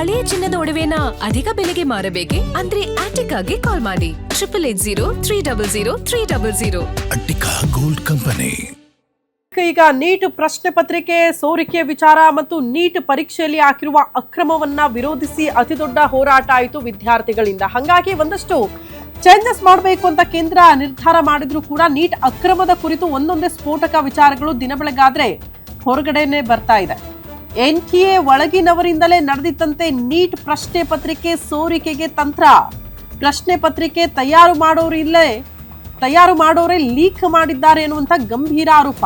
ಹಳೆಯ ಚಿನ್ನದ ಒಡವೆನ ಅಧಿಕ ಬೆಲೆಗೆ ಮಾರಬೇಕೆ? ಅಂದ್ರೆ ಆಟಿಕಾಗೆ ಕಾಲ್ ಮಾಡಿ 8880 ಅಟ್ಟಿಕಾ ಗೋಲ್ಡ್ ಕಂಪನಿ. ಈಗ ನೀಟ್ ಪ್ರಶ್ನೆ ಪತ್ರಿಕೆ ಸೋರಿಕೆ ವಿಚಾರ ಮತ್ತು ನೀಟ್ ಪರೀಕ್ಷೆಯಲ್ಲಿ ಹಾಕಿರುವ ಅಕ್ರಮವನ್ನ ವಿರೋಧಿಸಿ ಅತಿದೊಡ್ಡ ಹೋರಾಟ ಆಯಿತು ವಿದ್ಯಾರ್ಥಿಗಳಿಂದ. ಹಾಗಾಗಿ ಒಂದಷ್ಟು ಚೇಂಜಸ್ ಮಾಡಬೇಕು ಅಂತ ಕೇಂದ್ರ ನಿರ್ಧಾರ ಮಾಡಿದ್ರು ಕೂಡ ನೀಟ್ ಅಕ್ರಮದ ಕುರಿತು ಒಂದೊಂದೇ ಸ್ಫೋಟಕ ವಿಚಾರಗಳು ದಿನ ಬೆಳಗಾದ್ರೆ ಹೊರಗಡೆನೆ ಬರ್ತಾ ಇದೆ. NTA ಒಳಗಿನವರಿಂದಲೇ ನಡೆದಿತ್ತಂತೆ ನೀಟ್ ಪ್ರಶ್ನೆ ಪತ್ರಿಕೆ ಸೋರಿಕೆಗೆ ತಂತ್ರ. ಪ್ರಶ್ನೆ ಪತ್ರಿಕೆ ತಯಾರು ಮಾಡೋರೇ ಲೀಕ್ ಮಾಡಿದ್ದಾರೆ ಅನ್ನುವಂಥ ಗಂಭೀರ ಆರೋಪ.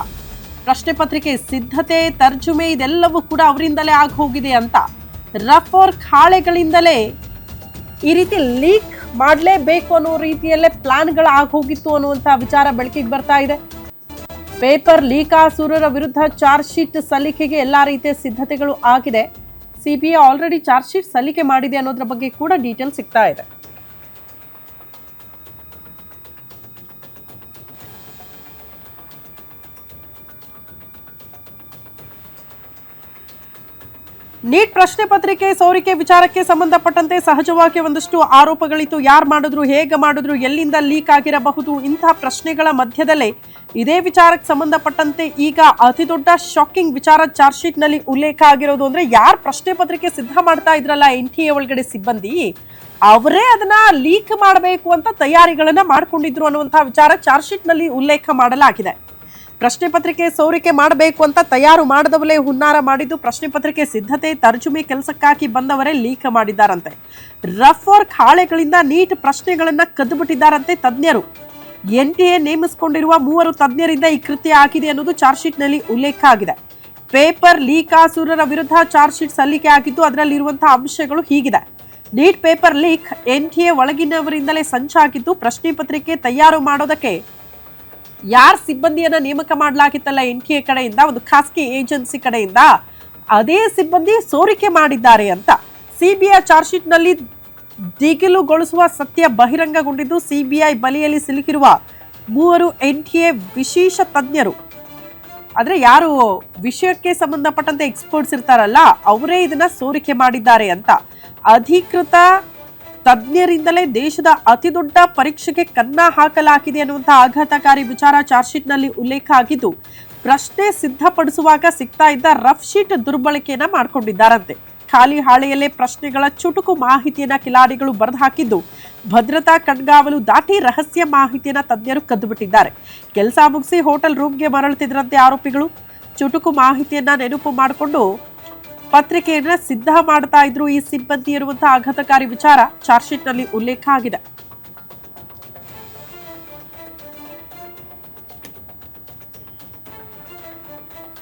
ಪ್ರಶ್ನೆ ಪತ್ರಿಕೆ ಸಿದ್ಧತೆ, ತರ್ಜುಮೆ ಇದೆಲ್ಲವೂ ಕೂಡ ಅವರಿಂದಲೇ ಆಗಿ ಹೋಗಿದೆ ಅಂತ. ರಫ್ ವರ್ಕ್ ಹಾಳೆಗಳಿಂದಲೇ ಈ ರೀತಿ ಲೀಕ್ ಮಾಡಲೇಬೇಕು ಅನ್ನೋ ರೀತಿಯಲ್ಲೇ ಪ್ಲಾನ್ಗಳು ಆಗಿ ಹೋಗಿತ್ತು ಅನ್ನುವಂಥ ವಿಚಾರ ಬೆಳಕಿಗೆ ಬರ್ತಾ ಇದೆ. ಪೇಪರ್ ಲೀಕಾಸುರರ ವಿರುದ್ಧ ಚಾರ್ಜ್ ಶೀಟ್ ಸಲ್ಲಿಕೆಗೆ ಎಲ್ಲಾ ರೀತಿಯ ಸಿದ್ಧತೆಗಳು ಆಗಿದೆ. CBI ಆಲ್ರೆಡಿ ಚಾರ್ಜ್ ಶೀಟ್ ಸಲ್ಲಿಕೆ ಮಾಡಿದೆ ಅನ್ನೋದ್ರ ಬಗ್ಗೆ ಕೂಡ ಡೀಟೇಲ್ ಸಿಗ್ತಾ ಇದೆ. ನೀಟ್ ಪ್ರಶ್ನೆ ಪತ್ರಿಕೆ ಸೋರಿಕೆ ವಿಚಾರಕ್ಕೆ ಸಂಬಂಧಪಟ್ಟಂತೆ ಸಹಜವಾಗಿ ಒಂದಷ್ಟು ಆರೋಪಗಳಿತ್ತು. ಯಾರು ಮಾಡಿದ್ರು, ಹೇಗೆ ಮಾಡಿದ್ರು, ಎಲ್ಲಿಂದ ಲೀಕ್ ಆಗಿರಬಹುದು, ಇಂತಹ ಪ್ರಶ್ನೆಗಳ ಮಧ್ಯದಲ್ಲೇ ಇದೇ ವಿಚಾರಕ್ಕೆ ಸಂಬಂಧಪಟ್ಟಂತೆ ಈಗ ಅತಿ ದೊಡ್ಡ ಶಾಕಿಂಗ್ ವಿಚಾರ ಚಾರ್ಜ್ ಶೀಟ್ ನಲ್ಲಿ ಉಲ್ಲೇಖ ಆಗಿರೋದು. ಅಂದ್ರೆ ಯಾರು ಪ್ರಶ್ನೆ ಪತ್ರಿಕೆ ಸಿದ್ಧ ಮಾಡ್ತಾ ಇದ್ರಲ್ಲ NTA ಒಳಗಡೆ ಸಿಬ್ಬಂದಿ, ಅವರೇ ಅದನ್ನ ಲೀಕ್ ಮಾಡಬೇಕು ಅಂತ ತಯಾರಿಗಳನ್ನ ಮಾಡ್ಕೊಂಡಿದ್ರು ಅನ್ನುವಂತಹ ವಿಚಾರ ಚಾರ್ಜ್ ಶೀಟ್ ನಲ್ಲಿ ಉಲ್ಲೇಖ ಮಾಡಲಾಗಿದೆ. ಪ್ರಶ್ನೆ ಪತ್ರಿಕೆ ಸೋರಿಕೆ ಮಾಡಬೇಕು ಅಂತ ತಯಾರು ಮಾಡದವಲೇ ಹುನ್ನಾರ ಮಾಡಿದ್ದು, ಪ್ರಶ್ನೆ ಪತ್ರಿಕೆ ಸಿದ್ಧತೆ, ತರ್ಜುಮೆ ಕೆಲಸಕ್ಕಾಗಿ ಬಂದವರೇ ಲೀಕ್ ಮಾಡಿದ್ದಾರಂತೆ. ರಫ್ ವರ್ಕ್ ಹಾಳೆಗಳಿಂದ ನೀಟ್ ಪ್ರಶ್ನೆಗಳನ್ನ ಕದ್ದುಬಿಟ್ಟಿದ್ದಾರಂತೆ ತಜ್ಞರು. NTA ನೇಮಿಸಿಕೊಂಡಿರುವ 3 ತಜ್ಞರಿಂದ ಈ ಕೃತ್ಯ ಆಗಿದೆ ಅನ್ನೋದು ಚಾರ್ಜ್ ಶೀಟ್ ನಲ್ಲಿ ಉಲ್ಲೇಖ ಆಗಿದೆ. ಪೇಪರ್ ಲೀಕಾಸುರರ ವಿರುದ್ಧ ಚಾರ್ಜ್ ಶೀಟ್ ಸಲ್ಲಿಕೆ ಆಗಿದ್ದು ಅದರಲ್ಲಿರುವಂತಹ ಅಂಶಗಳು ಹೀಗಿದೆ. ನೀಟ್ ಪೇಪರ್ ಲೀಕ್ NTA ಒಳಗಿನವರಿಂದಲೇ ಸಂಚಾಗಿದ್ದು, ಪ್ರಶ್ನೆ ಪತ್ರಿಕೆ ತಯಾರು ಮಾಡೋದಕ್ಕೆ ಯಾರ ಸಿಬ್ಬಂದಿಯನ್ನ ನೇಮಕ ಮಾಡಲಾಗಿತ್ತಲ್ಲ NTA ಕಡೆಯಿಂದ, ಒಂದು ಖಾಸಗಿ ಏಜೆನ್ಸಿ ಕಡೆಯಿಂದ, ಅದೇ ಸಿಬ್ಬಂದಿ ಸೋರಿಕೆ ಮಾಡಿದ್ದಾರೆ ಅಂತ CBI ಚಾರ್ಜ್ ಶೀಟ್ ನಲ್ಲಿ ದಿಗಿಲುಗೊಳಿಸುವ ಸತ್ಯ ಬಹಿರಂಗಗೊಂಡಿದ್ದು, CBI ಬಲೆಯಲ್ಲಿ ಸಿಲುಕಿರುವ 3 NTA ವಿಶೇಷ ತಜ್ಞರು, ಆದ್ರೆ ಯಾರು ವಿಷಯಕ್ಕೆ ಸಂಬಂಧಪಟ್ಟಂತೆ ಎಕ್ಸ್ಪರ್ಟ್ಸ್ ಇರ್ತಾರಲ್ಲ ಅವರೇ ಇದನ್ನ ಸೋರಿಕೆ ಮಾಡಿದ್ದಾರೆ ಅಂತ. ಅಧಿಕೃತ ತಜ್ಞರಿಂದಲೇ ದೇಶದ ಅತಿ ದೊಡ್ಡ ಪರೀಕ್ಷೆಗೆ ಕನ್ನ ಹಾಕಲಾಗಿದೆ ಅನ್ನುವಂಥ ಆಘಾತಕಾರಿ ವಿಚಾರ ಚಾರ್ಜ್ ಶೀಟ್ ನಲ್ಲಿ ಉಲ್ಲೇಖ ಆಗಿದ್ದು, ಪ್ರಶ್ನೆ ಸಿದ್ಧಪಡಿಸುವಾಗ ಸಿಗ್ತಾ ಇದ್ದ ರಫ್ ಶೀಟ್ ದುರ್ಬಳಕೆಯನ್ನ ಮಾಡಿಕೊಂಡಿದ್ದಾರಂತೆ. ಖಾಲಿ ಹಾಳೆಯಲ್ಲೇ ಪ್ರಶ್ನೆಗಳ ಚುಟುಕು ಮಾಹಿತಿಯನ್ನ ಕಿಲಾಡಿಗಳು ಬರೆದು ಹಾಕಿದ್ದು, ಭದ್ರತಾ ಕಣ್ಗಾವಲು ದಾಟಿ ರಹಸ್ಯ ಮಾಹಿತಿಯನ್ನ ತಜ್ಞರು ಕದ್ದುಬಿಟ್ಟಿದ್ದಾರೆ. ಕೆಲಸ ಮುಗಿಸಿ ಹೋಟೆಲ್ ರೂಮ್ಗೆ ಮರಳುತ್ತಿದ್ರಂತೆ ಆರೋಪಿಗಳು. ಚುಟುಕು ಮಾಹಿತಿಯನ್ನ ನೆನಪು ಮಾಡಿಕೊಂಡು ಪತ್ರಿಕೆಯನ್ನ ಸಿದ್ಧ ಮಾಡ್ತಾ ಇದ್ರು ಈ ಸಿಬ್ಬಂದಿ ಇರುವಂತಹ ಆಘಾತಕಾರಿ ವಿಚಾರ ಚಾರ್ಜ್ ಶೀಟ್ ನಲ್ಲಿ ಉಲ್ಲೇಖ ಆಗಿದೆ.